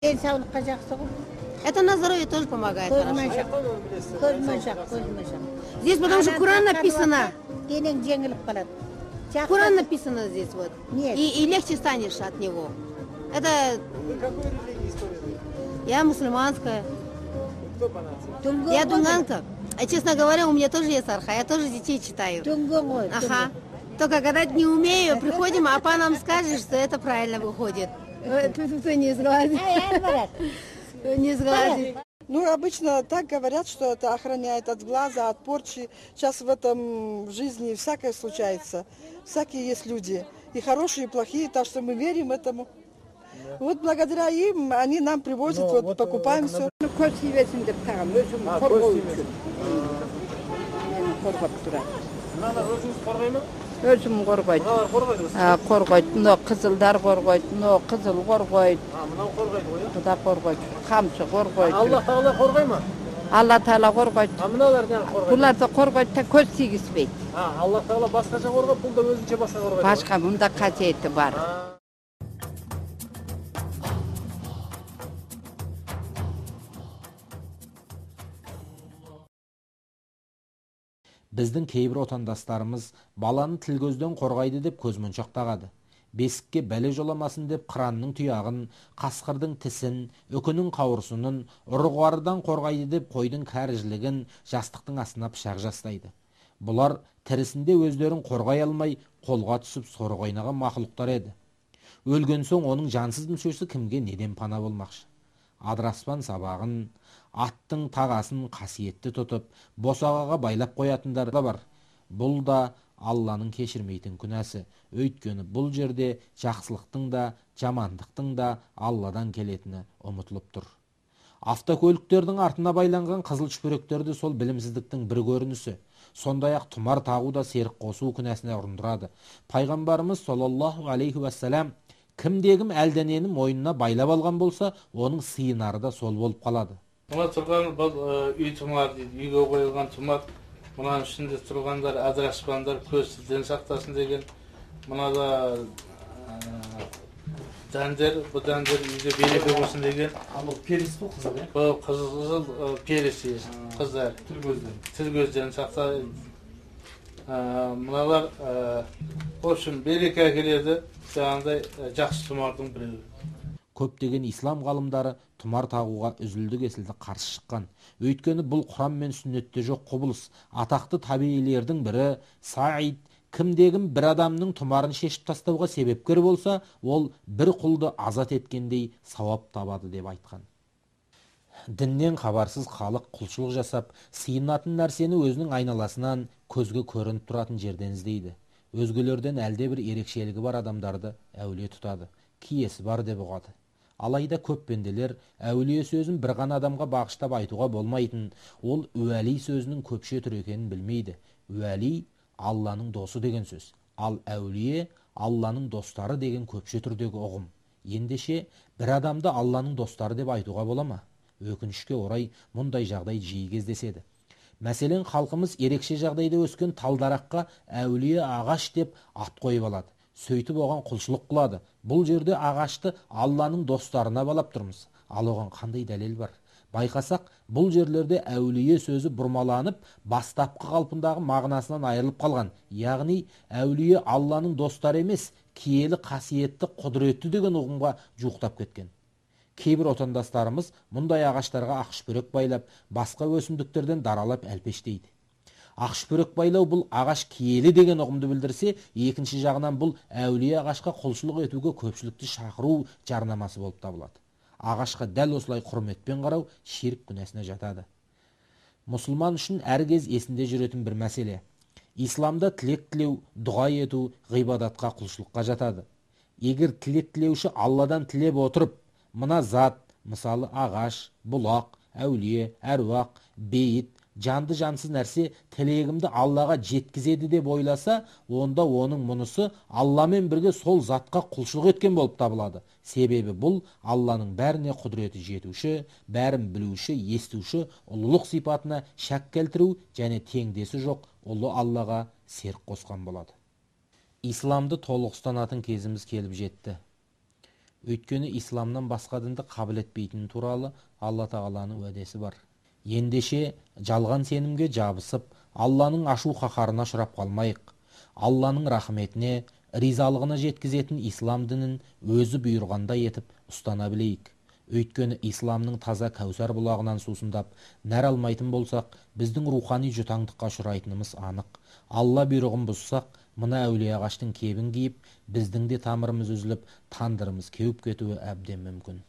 денсаулыққа жақсы ғой. Это на здоровье тоже помогает. Көзмоншақ. Здесь потому что Куран написано. Денең жеңіліп қалады. Куран написано здесь вот. Нет. И легче станешь от него. Это... Вы какой религии исповедуете? Я мусульманская. Кто по нации? Я дунганка. А честно говоря, у меня тоже есть арха. Я тоже детей читаю. Дүнген. Ага. Только когда не умею, приходим, а па нам скажет, что это правильно выходит. Ты не сглазит. Не сглазит. Ну, обычно так говорят, что это охраняет от глаза, от порчи. Сейчас в этом жизни всякое случается. Всякие есть люди. И хорошие, и плохие, так что мы верим этому. Вот благодаря им они нам привозят, вот покупаем все. Көз тимесін деп тағам, өзім қорғау үшін. Мені қорғап тұрады. Мыналар өзіңіз қорғай ма? Өзім қорғайды. Мыналар қорғайды ғой? Қорғайды. Мынау қызылдар қорғайды, мынау қызыл қорғайды. Мынау қорғайды ғой, Құда қорғайды, қамшы қорғайды. Алла Тағала қорғай ма? Алла Тағала қорғайды. Мыналар не қорғайды? Бұларды қорғайды да көз тигізбейді. Алла Тағала басқаша қорғап, бұл да өзінше басқа қорғайды. Басқа мұнда қасиеті бар. Біздің кейбір отандастарымыз баланы тіл көзден қорғайды деп көзмоншақ тағады. Бесікке бәле жоламасын деп қыранның тұяғын, қасқырдың тісін, үкінің қауырсынын, ұры-қарыдан қорғайды деп қойдың кәріжілігін, жастықтың астына пышақ жастайды. Бұлар тірісінде өздерін қорғай алмай, қолға түсіп соры қойнаған мақұлықтар еді. Өлген соң оның жансыз мүшесі кімге неден пана болмақшы? Адыраспан сабағын, аттың тағасын қасиетті тұтып, босағаға байлап қоятындар да бар. Бұл да Алланың кешірмейтін күнәсі. Өйткені бұл жерде жақсылықтың да, жамандықтың да Алладан келетіні ұмытылып тұр. Автокөліктердің артына байланған қызыл шүберектерді сол білімсіздіктің бір көрінісі. Сондай-ақ тұмар тағу да серік қосу күнәсіне ұрындырады. Пайғамбарымыз саллаллаху алейхи уассалам кімде-кім әлденені мойнына байлап алған болса, оның сыйынары да сол болып қалады. Мына тұрған бұл үй тұмар дейді, үйге қойылған тұмар. Мұнаның ішінде тұрғандар, адыраспандар, көзсізден сақтасын деген. Мына да дәндер, бұл дәндер үйде береке болсын деген. Бұл періс бұл қызыл, е? Бұл қызыл пересі, қыздар. Тіл көзден сақтайды. Мыналар, в общем, береке әкеледі, жаңағыдай жақсы тұмардың біреуі. Көптеген ислам ғалымдары тұмар тағуға үзілді-кесілді қарсы шыққан. Өйткені бұл Құран мен сүннетте жоқ құбылыс. Атақты табиғилердің бірі Саид кімдегім бір адамның тұмарын шешіп тастауға себепкер болса, ол бір құлды азат еткендей сауап табады деп айтқан. Діннен хабарсыз халық құлшылық жасап, сыйынатын нәрсені өзінің айналасынан көзге көрініп тұратын жерден іздейді. Өзгелерден әлде бір ерекшелігі бар адамдарды әулие тұтады, киесі бар деп ұғады. Алайда көп пенделер әулие сөзін бір ғана адамға бағыштап айтуға болмайтын, ол уәли сөзінің көпше түрі екенін білмейді. Уәли Алланың досы деген сөз, ал әулие Алланың достары деген көпше түрдегі ұғым. Ендеше бір адамды Алланың достары деп айтуға бола ма? Өкінішке орай мұндай жағдай жиі кездеседі. Мәселен, халқымыз ерекше жағдайда өскен талдараққа әулие ағаш деп ат қойып алады. Сөйтіп оған құлшылық қылады. Бұл жерде ағашты Алланың достарына балап тұрмыз. Ал оған қандай дәлел бар? Байқасақ, бұл жерлерде әулие сөзі бұрмаланып, бастапқы қалпындағы мағынасынан айырылып қалған. Яғни, әулие Алланың достары емес, киелі қасиетті, құдіретті деген ұғымға жуықтап кеткен. Кейбір отандастарымыз мұндай ағаштарға ақшүберек байлап, басқа өсімдіктерден даралап әлпештейді. Ақшүберек байлау бұл ағаш киелі деген ұғымды білдірсе, екінші жағынан бұл әулие ағашқа құлшылық етуге көпшілікті шақыру жарнамасы болып табылады. Ағашқа дәл осылай құрметпен қарау ширк күнәсіне жатады. Мұсылман үшін әркез есінде жүретін бір мәселе. Исламда тілек тілеу, дұға ету, ғибадатқа, құлшылыққа жатады. Егер тілек тілеуші Алладан тілеп отырып, мына зат, мысалы ағаш, бұлақ, әулие, әруақ, бейіт, жанды жансыз нәрсе тілегімді Аллаға жеткізеді деп ойласа, онда оның мұнысы Алламен бірге сол затқа құлшылық еткен болып табылады. Себебі бұл Алланың бәріне құдіреті жетуші, бәрін білуші, естуші, ұлылық сипатына шәк келтіру және теңдесі жоқ ұлы Аллаға серік қосқан болады. Исламды толық ұстанатын кезіміз келіп жетті. Өйткені исламнан басқа дінді қабыл етпейтін туралы Алла тағаланың уәдесі бар. Ендеше жалған сенімге жабысып, Алланың ашу қаһарына ұшырап қалмайық. Алланың рахметіне, ризалығына жеткізетін ислам дінін өзі бұйырғандай етіп ұстана білейік. Өйткені исламның таза кәусар бұлағынан сусындап нәр алмайтын болсақ, біздің рухани жұтаңдыққа ұшырайтынымыз анық. Алла бұйрығын бұзсақ, мына әулие ағаштың кебін киіп, біздің де тамырымыз үзіліп, тандырымыз кеуіп кетуі әбден мүмкін.